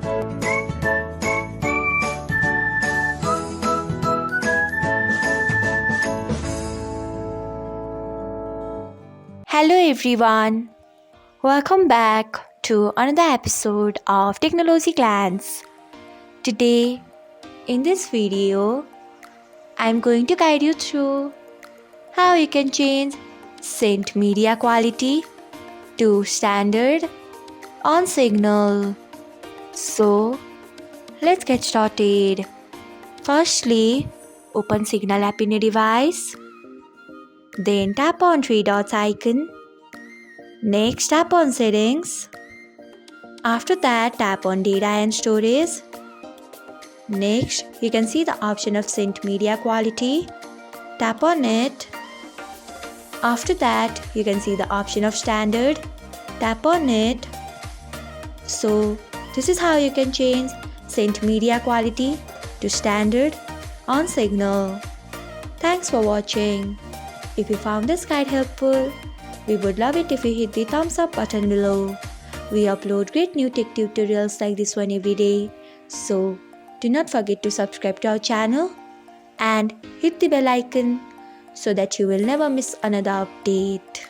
Hello everyone, welcome back to another episode of Technologyglance. Today, in this video, I'm going to guide you through how you can change sync media quality to standard on Signal. So, let's get started. Firstly, open Signal app in your device. Then tap on three dots icon. Next, tap on settings. After that, tap on data and storage. Next, you can see the option of sync media quality. Tap on it. After that, you can see the option of standard. Tap on it. So, this is how you can change sync media quality to standard on Signal. Thanks for watching. If you found this guide helpful, we would love it if you hit the thumbs up button below. We upload great new tech tutorials like this one every day. So, do not forget to subscribe to our channel and hit the bell icon so that you will never miss another update.